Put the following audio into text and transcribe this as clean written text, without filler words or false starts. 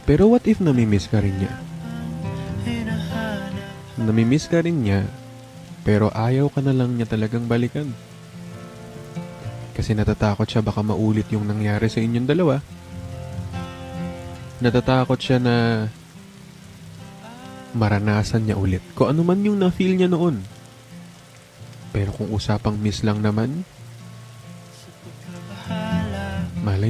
Pero what if namimiss ka rin niya? Namimiss ka rin niya, pero ayaw ka na lang niya talagang balikan. Kasi natatakot siya baka maulit yung nangyari sa inyong dalawa. Natatakot siya na maranasan niya ulit kung ano man yung na-feel niya noon. Pero kung usapang miss lang naman, malay